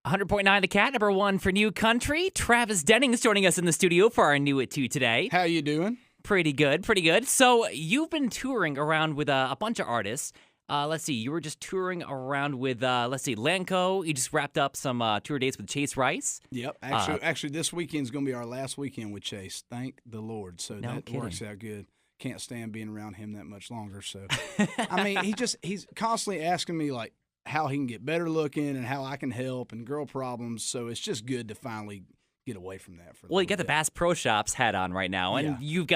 100.9 The Cat, number one for New Country. Travis Denning is joining us in the studio for our New It 2 today. How you doing? Pretty good, pretty good. So you've been touring around with a bunch of artists. Let's see, you were just touring around with, Lanco. You just wrapped up some tour dates with Chase Rice. Yep. Actually, this weekend's going to be our last weekend with Chase. Thank the Lord. So No that kidding. works out good. Can't stand being around him that much longer. So, I mean, he's constantly asking me, like, how he can get better looking and how I can help and girl problems. So it's just good to finally get away from that. Well, you got the Bass Pro Shops hat on right now, and you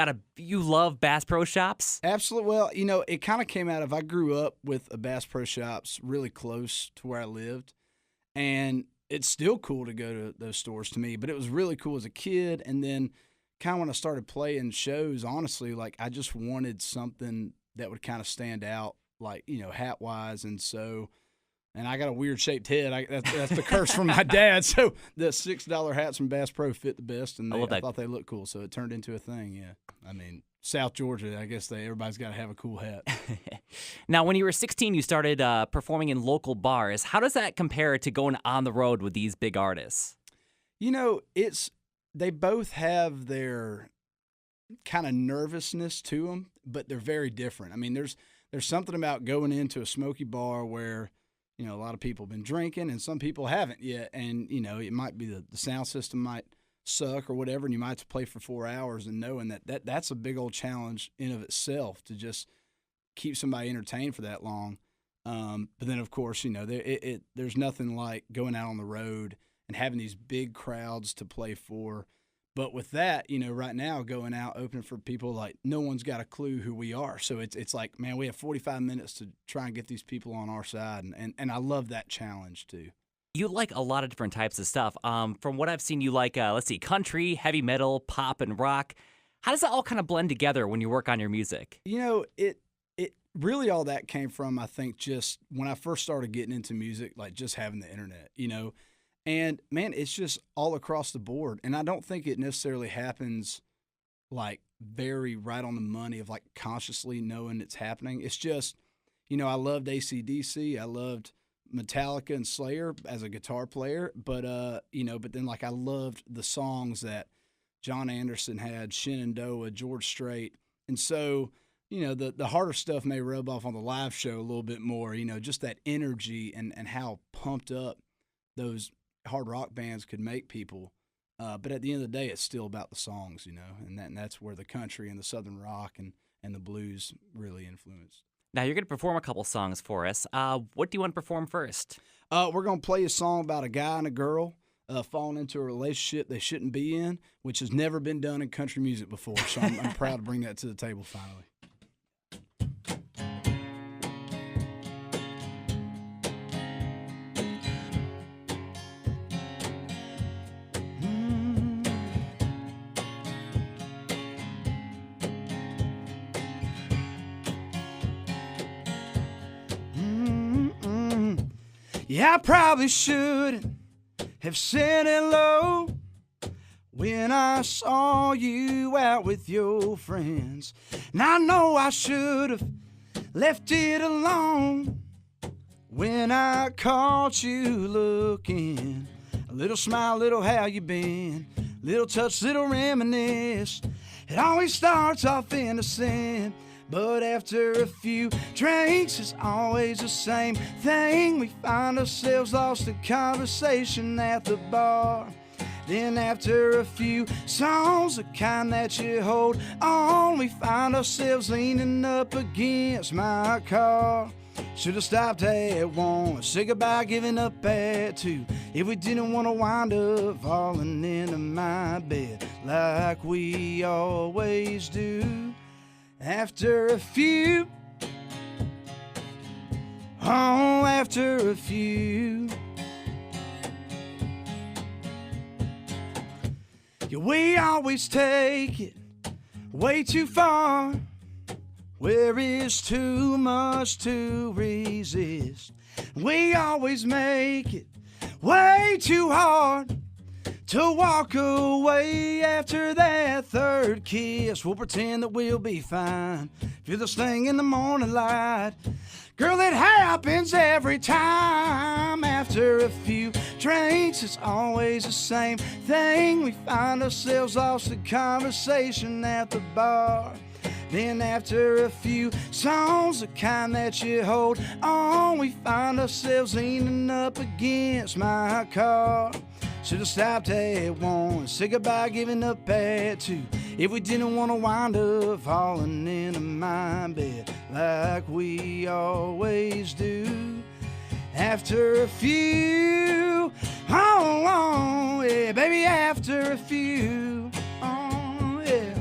love Bass Pro Shops? Absolutely. Well, it kind of came out of, I grew up with a Bass Pro Shops really close to where I lived, and it's still cool to go to those stores to me, but it was really cool as a kid. And then kind of when I started playing shows, honestly, like I just wanted something that would kind of stand out, like, hat wise. And I got a weird shaped head. That's the curse from my dad. So the $6 hats from Bass Pro fit the best, and I thought they looked cool. So it turned into a thing. Yeah, I mean, South Georgia, I guess everybody's got to have a cool hat. Now, when you were 16, you started performing in local bars. How does that compare to going on the road with these big artists? They both have their kind of nervousness to them, but they're very different. I mean, there's something about going into a smoky bar where a lot of people have been drinking and some people haven't yet. And, it might be the sound system might suck or whatever, and you might have to play for 4 hours, and knowing that's a big old challenge in of itself to just keep somebody entertained for that long. But then, of course, there's nothing like going out on the road and having these big crowds to play for. But with that, right now going out opening for people, like no one's got a clue who we are. So it's like, man, we have 45 minutes to try and get these people on our side. And I love that challenge too. You like a lot of different types of stuff. From what I've seen, you like, country, heavy metal, pop, and rock. How does that all kind of blend together when you work on your music? It really all that came from, I think, just when I first started getting into music, like just having the internet, And, man, it's just all across the board. And I don't think it necessarily happens, like, very right on the money of, like, consciously knowing it's happening. It's just, I loved AC/DC. I loved Metallica and Slayer as a guitar player. But then, like, I loved the songs that John Anderson had, Shenandoah, George Strait. And so, the harder stuff may rub off on the live show a little bit more, just that energy and how pumped up those hard rock bands could make people, but at the end of the day, it's still about the songs, and that's where the country and the southern rock and the blues really influenced. Now, you're going to perform a couple songs for us. What do you want to perform first? We're going to play a song about a guy and a girl falling into a relationship they shouldn't be in, which has never been done in country music before, so I'm proud to bring that to the table finally. Yeah, I probably shouldn't have said hello when I saw you out with your friends. And I know I should have left it alone when I caught you looking. A little smile, little how you been, little touch, little reminisce. It always starts off innocent, but after a few drinks, it's always the same thing. We find ourselves lost in conversation at the bar. Then after a few songs, the kind that you hold on, we find ourselves leaning up against my car. Should've stopped at one, said goodbye, giving up at two. If we didn't want to wind up falling into my bed like we always do. After a few, after a few. Yeah, we always take it way too far, where it's too much to resist. We always make it way too hard to walk away after that third kiss. We'll pretend that we'll be fine, feel the sting in the morning light, Girl, it happens every time. After a few drinks, it's always the same thing. We find ourselves lost in conversation at the bar. Then after a few songs, the kind that you hold on, we find ourselves leaning up against my car. Should've stopped at 1, say goodbye, giving up at 2. If we didn't want to wind up falling into my bed like we always do. After a few, oh, yeah, baby, after a few, oh, yeah.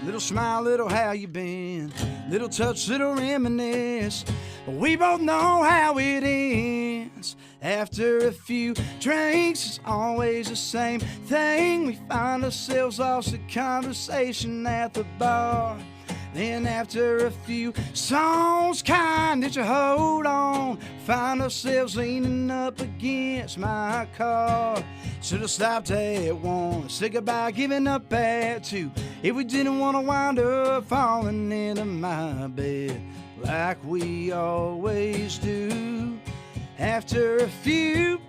Little smile, little how you been, little touch, little reminisce. We both know how it ends. After a few drinks, it's always the same thing. We find ourselves lost in conversation at the bar. Then after a few songs, kind that you hold on, find ourselves leaning up against my car. Should've stopped at 1, said goodbye, giving up at 2. If we didn't want to wind up falling into my bed like we always do. After a few,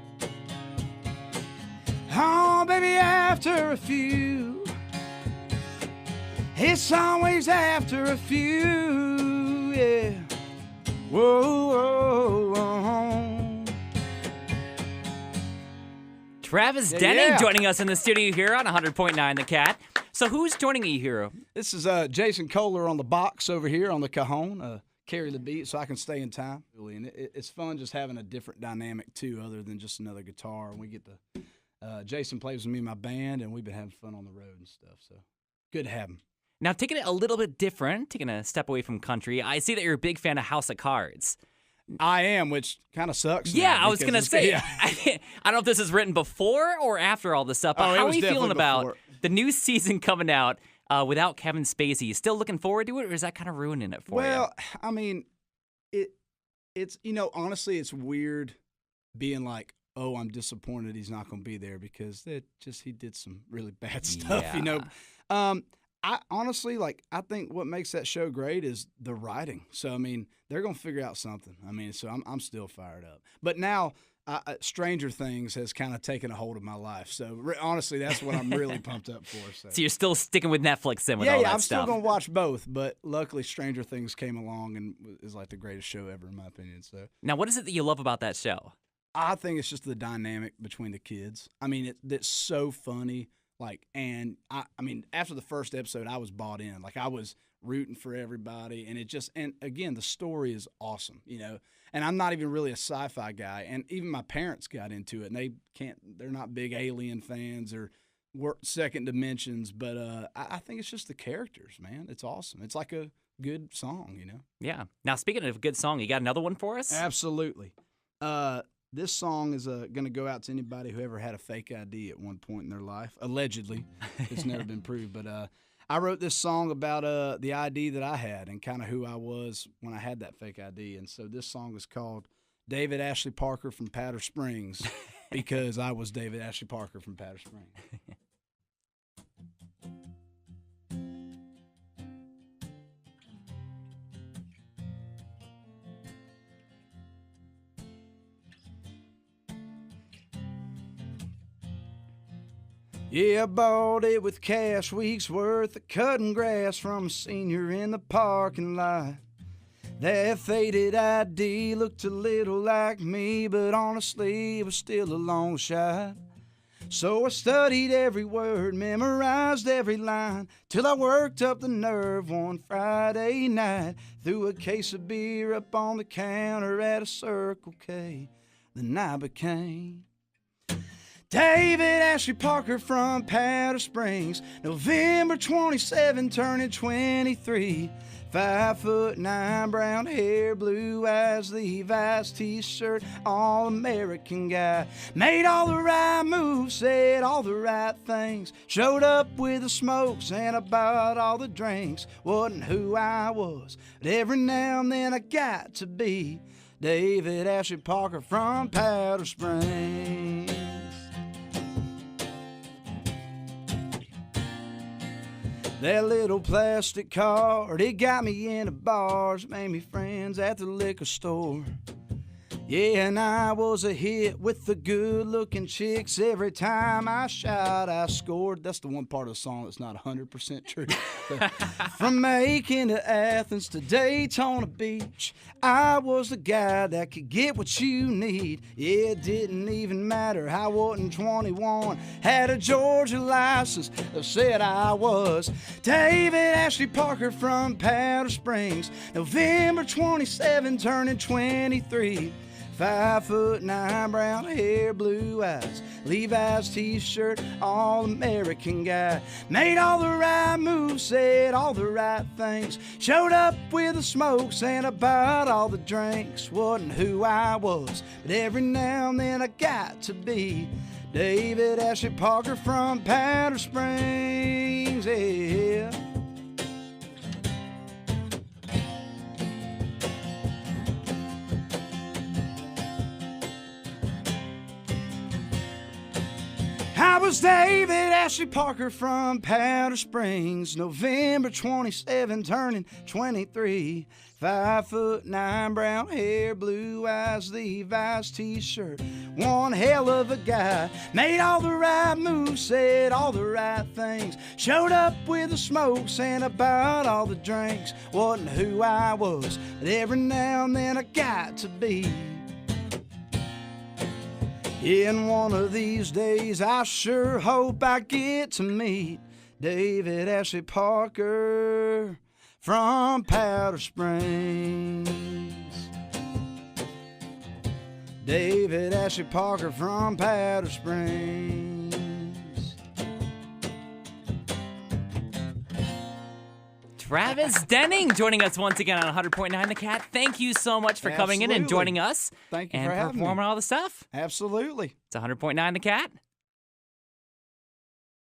oh baby, after a few, it's always after a few, yeah. Whoa, whoa, whoa. Travis Denning joining us in the studio here on 100.9 The Cat. So who's joining you here? This is Jason Kohler on the box over here on the cajon. Carry the beat so I can stay in time. And it's fun just having a different dynamic, too, other than just another guitar. And we get to Jason plays with me in my band, and we've been having fun on the road and stuff. So good to have him. Now, taking it a little bit different, taking a step away from country, I see that you're a big fan of House of Cards. I am, which kind of sucks. Yeah, I was going to say, yeah. I don't know if this is written before or after all this stuff, but how are you feeling about the new season coming out without Kevin Spacey? You still looking forward to it, or is that kind of ruining it for you? Well, I mean, it's honestly, it's weird being like, oh, I'm disappointed he's not going to be there because he did some really bad stuff, I honestly, I think what makes that show great is the writing. So, I mean, they're going to figure out something. I mean, so I'm still fired up. But now, Stranger Things has kind of taken a hold of my life. So, honestly, that's what I'm really pumped up for. So you're still sticking with Netflix then with all that I'm stuff. still going to watch both. But luckily, Stranger Things came along and is like the greatest show ever, in my opinion. So now, what is it that you love about that show? I think it's just the dynamic between the kids. I mean, it's so funny. And I mean, after the first episode, I was bought in. I was rooting for everybody, and again, the story is awesome, And I'm not even really a sci-fi guy, and even my parents got into it, and they're not big Alien fans or second dimensions, but I think it's just the characters, man. It's awesome. It's like a good song, Yeah. Now, speaking of good song, you got another one for us? Absolutely. This song is going to go out to anybody who ever had a fake ID at one point in their life. Allegedly. It's never been proved. But I wrote this song about the ID that I had and kind of who I was when I had that fake ID. And so this song is called David Ashley Parker from Powder Springs because I was David Ashley Parker from Powder Springs. Yeah, I bought it with cash, weeks worth of cutting grass from a senior in the parking lot. That faded ID looked a little like me, but honestly it was still a long shot. So I studied every word, memorized every line, till I worked up the nerve one Friday night. Threw a case of beer up on the counter at a Circle K. Then I became David Ashley Parker from Powder Springs, November 27, turning 23. 5'9", brown hair, blue eyes, Levi's t-shirt, all-American guy. Made all the right moves, said all the right things, showed up with the smokes and I bought all the drinks. Wasn't who I was, but every now and then I got to be David Ashley Parker from Powder Springs. That little plastic card, it got me into bars, made me friends at the liquor store. Yeah, and I was a hit with the good-looking chicks. Every time I shot, I scored. That's the one part of the song that's not 100% true. From Macon to Athens to Daytona Beach, I was the guy that could get what you need. Yeah, it didn't even matter. I wasn't 21. Had a Georgia license that said I was David Ashley Parker from Powder Springs. November 27, turning 23. 5'9", brown hair, blue eyes, Levi's t-shirt, all-American guy. Made all the right moves, said all the right things. Showed up with the smokes and I bought all the drinks. Wasn't who I was, but every now and then I got to be David Ashley Parker from Powder Springs, yeah. I was David Ashley Parker from Powder Springs, November 27, turning 23. 5'9", brown hair, blue eyes, Levi's t-shirt. One hell of a guy. Made all the right moves, said all the right things. Showed up with the smokes and I bought all the drinks. Wasn't who I was, but every now and then I got to be. In one of these days, I sure hope I get to meet David Ashley Parker from Powder Springs. David Ashley Parker from Powder Springs. Travis Denning joining us once again on 100.9 The Cat. Thank you so much for coming in and joining us. Thank you and for having me. performing all the stuff. Absolutely. It's 100.9 The Cat.